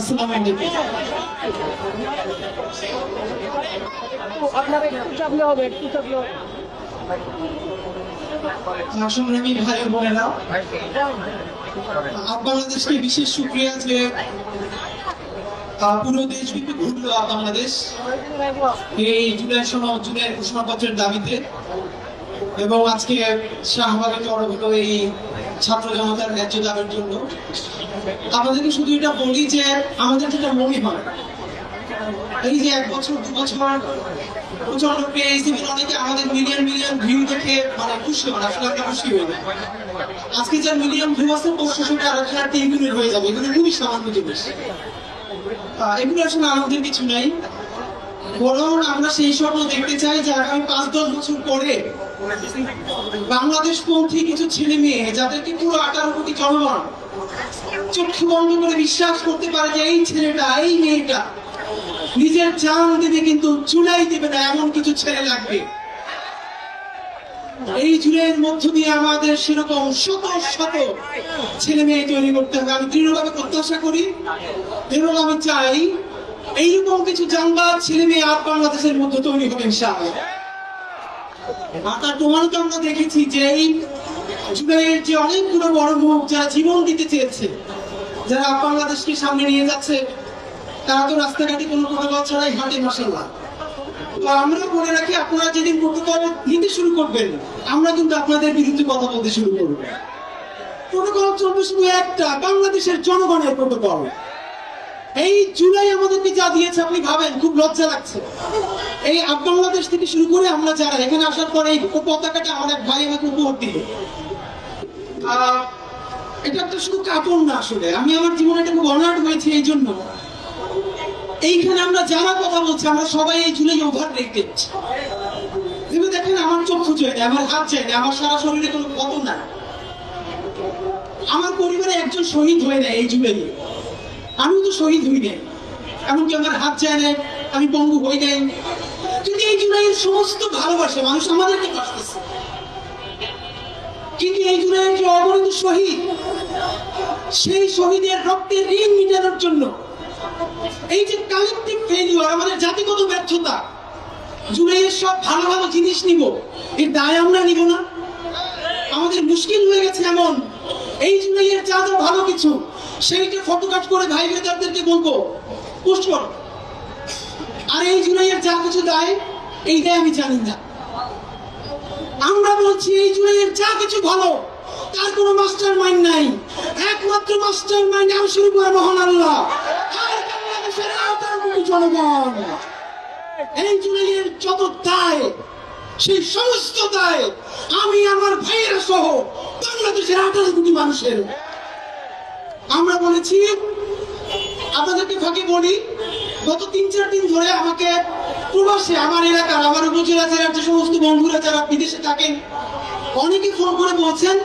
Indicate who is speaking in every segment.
Speaker 1: আসসালামু আলাইকুম। সংগ্রামী ভাই ও বোনেরা, বাংলাদেশকে বিশেষ শুকরিয়া যে পুরো দেশব্যাপী ঘুরলো বাংলাদেশ এই জুলাই ঘোষণাপত্রের দাবিতে, এবং আজকে শাহবাগে জড়ো হলো এই ছাত্র জনতার ন্যায্য দাবির জন্য। আপনাদেরকে শুধু এটা বলি যে আমাদের যেটা মনে হয়, এই যে 1 বছর 2 বছর প্রচন্ড ক্রেজ, অনেকে আমাদের মিলিয়ন মিলিয়ন ভিউ দেখে মানে খুশি হয়, আসলে আমরা খুশি হই না। আজকে যার মিলিয়ন ভিউ আছে, পরশু সেটা আর 3 মিনিট হয়ে যাবে, এগুলো খুবই সামান্য জিনিস। এগুলো আসলে আমাদের কিছু নাই, বরং আমরা সেই স্বপ্ন দেখতে চাই যে আগামী 5-10 বছর পরে বাংলাদেশপন্থী কিছু ছেলে মেয়ে, যাদেরকে পুরো 18 কোটি জনগণ চক্ষু বন্ধ করে বিশ্বাস করতে পারে যে এই ছেলেটা এই মেয়েটা নিজের জান দেবে কিন্তু চুলাই দেবে না, এমন কিছু ছেলে লাগবে। এই জুলাইয়ের মধ্য দিয়ে আমাদের সেরকম শত শত ছেলে মেয়ে তৈরি করতে হবে। আমি দৃঢ়ভাবে প্রত্যাশা করি এবং আমি চাই এইরকম কিছু জানবার ছেলে মেয়ে আর বাংলাদেশের মধ্যে তৈরি হবে ইনশাআল্লাহ। আর তার প্রমাণ তো আমরা দেখেছি যে এই জুলাইয়ের যে অনেকগুলো বড় মুখ যারা জীবন দিতে চেয়েছে, যারা বাংলাদেশকে সামনে নিয়ে যাচ্ছে, তারা তো রাস্তাঘাটে কোনো প্রোটোকল ছাড়াই হাঁটে মাশাআল্লাহ। তো আমরা বলে রাখি, আপনারা যেদিন প্রোটোকল নিতে শুরু করবেন, আমরা কিন্তু আপনাদের বিরুদ্ধে কথা বলতে শুরু করব। প্রোটোকল চলবে শুধু একটা, বাংলাদেশের জনগণের প্রোটোকল। এই জুলাই আমাদেরকে যা দিয়েছে আপনি ভাবেন, খুব লজ্জা লাগছে। এই বাংলাদেশ থেকে শুরু করে আমরা যারা এখানে আসার পরে এই পতাকাটা আমার এক ভাই আমাকে উপহার দিল। এটা একটা শুধু কাপড় না, আসলে আমি আমার জীবনে এটা খুব অনার্ড হয়েছে। এই জন্য এইখানে আমরা যারা কথা বলছি, আমরা সবাই এই জুলাই ওভার রেটেড। ভেবে দেখেন, আমার চক্ষু চাই না, আমার হাত চাই না, আমার সারা শরীরে কোনো ক্ষত না। আমার পরিবারে একজন শহীদ হয়ে নেয় এই জুলাই, আমিও তো শহীদ হই নাই, এমনকি আমার হাত চায় না, আমি পঙ্গু হই নাই। কিন্তু এই জুলাইয়ের সমস্ত ভালোবাসা মানুষ আমাদেরকে বাঁচতেছে। কিন্তু এই জুলাইয়ের যে অগণিত শহীদ, সেই শহীদের রক্তের ঋণ মিটানোর জন্য এই যে কালেকটিভ ফেলিওর, আমাদের জাতিগত ব্যর্থতা, জুলাইয়ের সব ভালো ভালো জিনিস নিব, এর দায় আমরা নিব না? আমাদের মুশকিল হয়ে গেছে এমন, এই জুলাইয়ের যা যা ভালো কিছু সেইটা ফটোকাট করে ভাই বেদারদেরকে বলবো পোস্ট করো, আর এই জুলাইয়ের যা কিছু দায়, এই দায় আমি জানি না। আমরা বলছি এই জুলাইয়ের যা কিছু ভালো, তার কোনো মাস্টার মাইন্ড নাই, একমাত্র মাস্টার মাইন্ড আমি শুরু করে মহান আল্লাহ আর বাংলাদেশের 18 কোটি জনগণ। এই জুলাইয়ের যত দায়, সেই সমস্ত দায় আমি আমার ভাইয়েরা সহ বাংলাদেশের 18 কোটি মানুষের। আমরা বলেছি, আপনাদেরকে ফাঁকে বলি, গত 3-4 দিন ধরে আমাকে প্রবাসে, আমার এলাকার, আমার উপজেলা জেলার যে সমস্ত বন্ধুরা যারা বিদেশে থাকেন, অনেকে ফোন করে বলছেন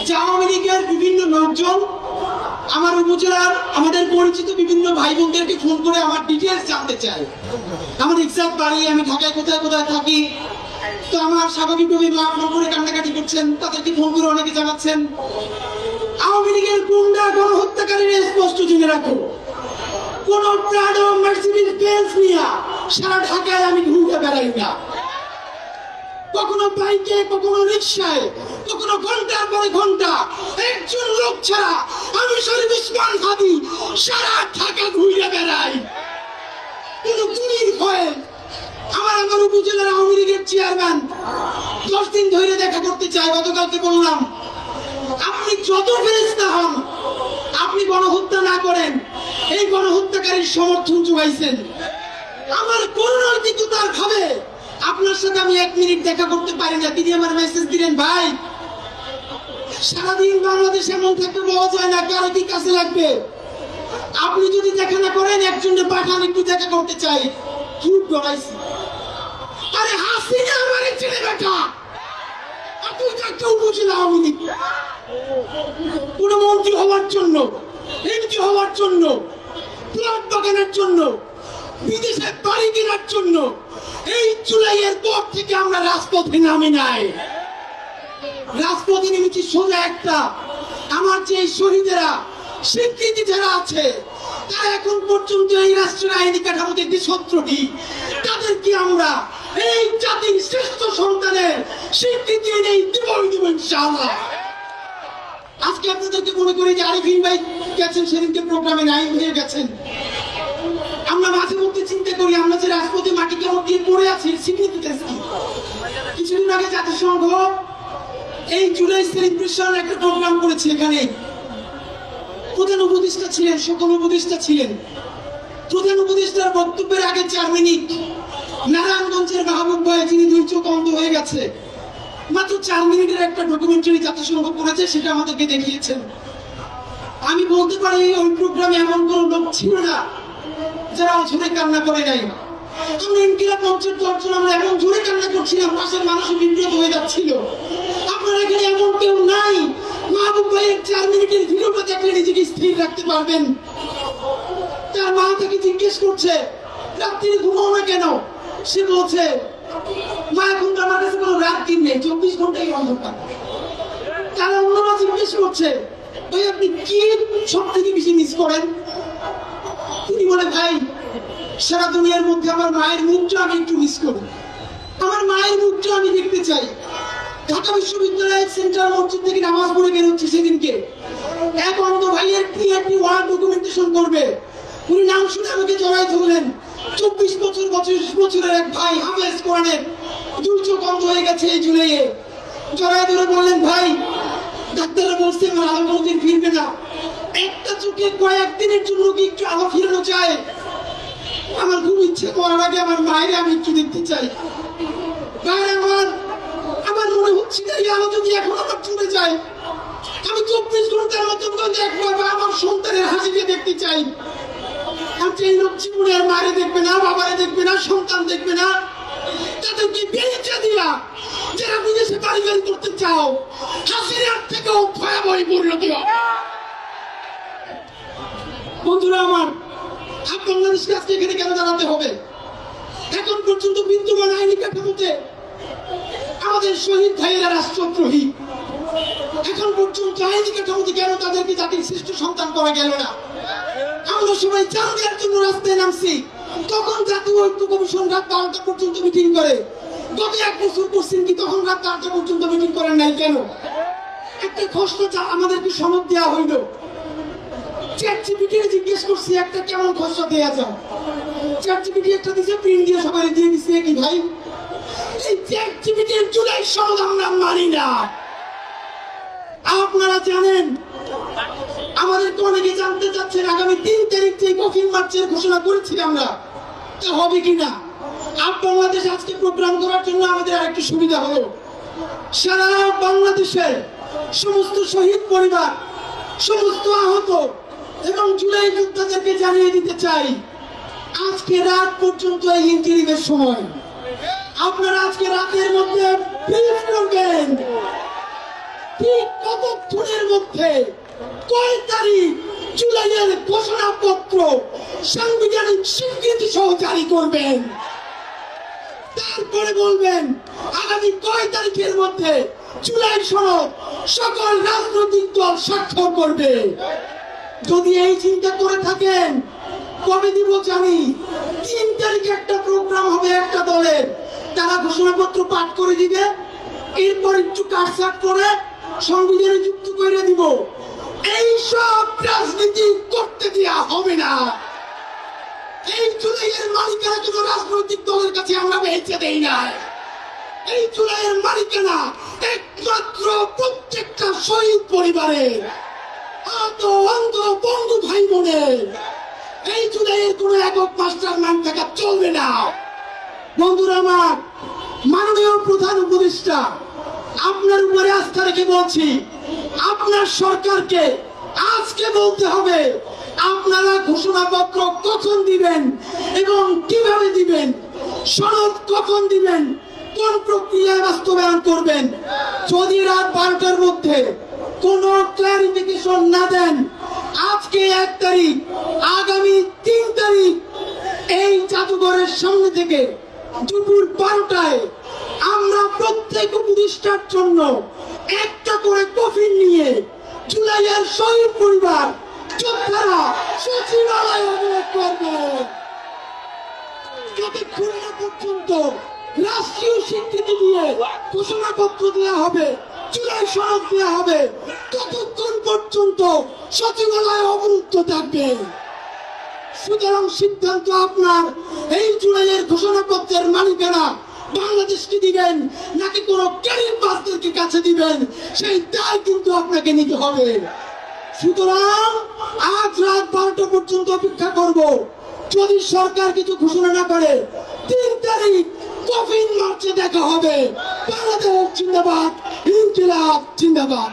Speaker 1: যে আওয়ামী লীগের বিভিন্ন লোকজন আমার উপজেলার আমাদের পরিচিত বিভিন্ন ভাই বোনদেরকে ফোন করে আমার ডিটেলস জানতে চায়, আমার এক্সাক্ট বাড়ি, আমি ঢাকায় কোথায় কোথায় থাকি। তো আমার স্বাভাবিকভাবে মা ফোন করে কান্নাকাটি করছেন, তাদেরকে ফোন করে অনেকে জানাচ্ছেন আওয়ামী লীগের গুন্ডা গণহত্যাকারীরা স্পষ্ট জেনে রাখো, কোন প্রাডো মার্সিডিজ বেঞ্জ নিয়ে সারা ঢাকায় আমি ঘুরতে বেড়াই না, কখনো বাইকে, কখনো রিক্সায়, কখনো ঘন্টার পরে ঘন্টা একজন লোক ছাড়া আমি শরীফ উসমান হাদি সারা ঢাকা ঘুরে বেড়াই। কিন্তু গুলির ভয়ে আমার উপজেলার আওয়ামী লীগের চেয়ারম্যান 10 দিন ধরে দেখা করতে চাই। গতকালকে বললাম, আপনি যত ফেরেশতা হন, আপনি গণহত্যা না করেন, এই গণহত্যাকারীর সমর্থন যোগাইছেন। আমার কোন নৈতিকতার ভাবে আপনার সাথে আমি 1 মিনিট দেখা করতে পারি না। তিনি আমার মেসেজ দিলেন, ভাই সারাদিন বাংলাদেশে এমন থাকতে বলা যায় না, কারো কি কাছে লাগবে, আপনি যদি দেখা না করেন একজনের পাঠান, একটু দেখা করতে চাই। চুপ করাইছি, আরে হাসিনা আমার ছেলে বেটা, তুই একটা উপজেলা আওয়ামী লীগ, কোন মন্ত্রী হওয়ার জন্য, এমপি হওয়ার জন্য, প্লট বাগানের জন্য, বিদেশে বাড়ি কেনার জন্য এই জুলাইয়ের পর থেকে আমরা রাজপথে নামি নাই। রাজপথে নেমেছি সোজা একটা, আমার যে শহীদেরা স্বীকৃতি যারা আছে, তারা এখন পর্যন্ত এই রাষ্ট্রের আইনি কাঠামোতে দেশদ্রোহী, তাদেরকে আমরা এই জাতির শ্রেষ্ঠ সন্তানের স্বীকৃতি নেই দিব ইনশাআল্লাহ। আজকে আপনাদেরকে মনে করি যে আরিফিন ভাই গেছেন, সেদিনকে প্রোগ্রামে নাইম হয়ে গেছেন। আমরা মাঝে মধ্যে চিন্তা করি আমরা যে রাজপথে মাটি কেমন দিয়ে পড়ে আছি, স্বীকৃতিটা কি? কিছুদিন আগে জাতিসংঘ এই জুলাই সেলিব্রেশন একটা প্রোগ্রাম করেছে। এখানে প্রধান উপদেষ্টা ছিলেন, সকল উপদেষ্টা ছিলেন। প্রধান উপদেষ্টার বক্তব্যের আগে 4 মিনিট নারায়ণগঞ্জের মাহবুব ভাই, যিনি 2 চোখ অন্ধ হয়ে গেছে, মাত্র 4 মিনিটের একটা ডকুমেন্টারি জাতিসংঘ করেছে, সেটা আমাদেরকে দেখিয়েছেন। আমি বলতে পারি ওই প্রোগ্রামে এমন কোন লোক ছিল না যারা অঝরে কান্না করে নাই। আমরা ইনকিলাব মঞ্চের দর্শন আমরা এমন জোরে কান্না করছিলাম, পাশের মানুষ বিব্রত হয়ে যাচ্ছিল। আপনারা এখানে এমন কেউ নাই মাহবুব ভাইয়ের 4 মিনিটের ভিডিওটা দেখলে নিজেকে স্থির রাখতে পারবেন। তার মা তাকে জিজ্ঞেস করছে রাত্রি ঘুমাও না কেন? সে বলছে মা এখন তো আমার কাছে কোনো রাত দিন নেই, 24 ঘন্টাই অন্ধকার। তারা অন্যরা জিজ্ঞেস করছে ভাই আপনি কি সব থেকে বেশি মিস করেন? তিনি বলে ভাই সারা দুনিয়ার মধ্যে আমার মায়ের মুখটা আমি একটু মিস করি, আমার মায়ের মুখটা আমি দেখতে চাই। ঢাকা বিশ্ববিদ্যালয়ের সেন্ট্রাল মসজিদ থেকে নামাজ পড়ে বের হচ্ছে সেদিনকে, এক অন্ধ ভাইয়ের ক্রিয়েটিভ ওয়ার্ড ডকুমেন্টেশন করবে। উনি নাম শুনে আমাকে জড়াই ধরলেন। 24 বছরের এক ভাই হাফেজ কোরআনের, 2 চোখ অন্ধ হয়ে গেছে এই জুলাইয়ে। জড়াই ধরে বললেন ভাই ডাক্তাররা বলছে আমার আলো কোনোদিন ফিরবে না, একটা চোখে কয়েকদিনের জন্য কি একটু আলো ফিরানো চায়? আমার খুব ইচ্ছে করার আগে আমার মায়ের আমি একটু দেখতে চাই। আমার মনে হচ্ছে না এই আলো যদি এখন আমার চলে যায়, আমি 24 ঘন্টার মধ্যে একবার আমার সন্তানের হাসিকে দেখতে চাই। এই লোক জীবনে আর মারে দেখবে না, বাবারে দেখবে না, সন্তান দেখবে না। তাদেরকে বেরিয়ে দিয়া যারা বিদেশে বাড়ি করতে চাও, হাসিনার থেকেও ভয়াবহ পরিণতি হবে। বন্ধুরা আমার, বাংলাদেশকে আজকে এখানে কেন দাঁড়াতে হবে? এখন পর্যন্ত বিদ্যমান আইনি কাঠামোতে আমাদের শহীদ ভাইয়েরা রাষ্ট্রদ্রোহী। এখন পর্যন্ত আইনি কাঠামোতে কেন তাদেরকে জাতির শ্রেষ্ঠ সন্তান করা গেল না? আমরা সবাই চান দেওয়ার জন্য রাস্তায় নামছি, তখন জাতীয় ঐক্য কমিশন রাত 12টা পর্যন্ত মিটিং করে। গত 1 বছর করছেন কি তখন রাত 12টা পর্যন্ত মিটিং করেন নাই কেন? একটা খসড়া আমাদেরকে সনদ দেওয়া হইল, চ্যাটজিপিটি জিজ্ঞেস করছি একটা কেমন খসড়া দেওয়া যায়। চ্যাটজিপিটি একটা দিছে, প্রিন্ট দিয়ে সবাই দিয়ে দিচ্ছে কি ভাই? এই চ্যাটজিপিটির জুলাই সনদ আমরা মানি না। আপনারা জানেন, আমাদের অনেকে জানতে চাচ্ছেন আগামী 3 তারিখ যে কফিন মার্চের ঘোষণা করেছি আমরা, তা হবে কিনা? বাংলাদেশ আজকে প্রোগ্রাম করার জন্য আমাদের আরেকটি সুবিধা হলো, সারা বাংলাদেশের সমস্ত শহীদ পরিবার, সমস্ত আহত এবং জুলাই যোদ্ধাদেরকে জানিয়ে দিতে চাই আজকে রাত পর্যন্ত এই ইন্টারিমের সময়। আপনারা আজকে রাতের মধ্যে ব্রিফ করবেন ঠিক কতক্ষণের মধ্যে কয় তারিখ জুলাইয়ের ঘোষণাপত্র সাংবিধানিক স্বীকৃতি সহ জারি করবেন। তারপরে বলবেন আগামী কয় তারিখের মধ্যে জুলাই সনদ সকল রাজনৈতিক দল স্বাক্ষর করবে। যদি এই চিন্তা করে থাকেন কবে দিব জানি, 3 তারিখে একটা প্রোগ্রাম হবে একটা দলের, তারা ঘোষণাপত্র পাঠ করে দিবে, এরপর একটু কাটছাট করে সংবিধানে যুক্ত করে দিব। এই সব রাজনীতি করতে দেওয়া হবে না। এই জুলাইয়ের মালিকানা কোনো রাজনৈতিক দলের কাছে আমরা বেঁচে দেই না। এই জুলাইয়ের মালিকানা একমাত্র প্রত্যেকটা শহীদ পরিবারের, আহত অন্ধ বঙ্গু ভাই বোনের। এই জুলাইয়ের কোনো একক মাস্টার মান থাকা চলবে না। বন্ধুরা আমার, মাননীয় প্রধান উপদেষ্টা, আপনার উপরে আস্থা রেখে বলছি, আপনার সরকারকে আজকে বলতে হবে আপনারা ঘোষণাপত্র কখন দিবেন এবং কিভাবে দিবেন, সনদ কখন দিবেন, কোন প্রক্রিয়ায় বাস্তবায়ন করবেন। যদি রাত 12টার মধ্যে কোনো ক্লারিফিকেশন না দেন, আজকে 1 তারিখ, আগামী 3 তারিখ এই জাদুঘরের সামনে থেকে দুপুর 12টায় আমরা প্রত্যেক উপদেষ্টার জন্য একটা করে কফিন নিয়ে জুলাইয়ের শহীদ পরিবার যোদ্ধারা সচিবালয় অবরোধ করবে যতক্ষণ না পর্যন্ত রাষ্ট্রীয় স্বীকৃতি দিয়ে ঘোষণাপত্র দেওয়া হবে, চূড়াই সনদ দেওয়া হবে, ততক্ষণ পর্যন্ত সচিবালয় অবরুদ্ধ থাকবে। সুতরাং সিদ্ধান্ত আপনার, এই জুলাইয়ের ঘোষণাপত্রের মালিকানা বাংলাদেশকে দিবেন নাকি কোনো ক্যারিয়ার বাসদেরকে কাছে দিবেন, সেই দায় কিন্তু আপনাকে নিতে হবে। সুতরাং আজ রাত 12টা পর্যন্ত অপেক্ষা করব। যদি সরকার কিছু ঘোষণা না করে 3 তারিখ কফিন মার্চে দেখা হবে। বাংলাদেশ জিন্দাবাদ, ইনকিলাব জিন্দাবাদ।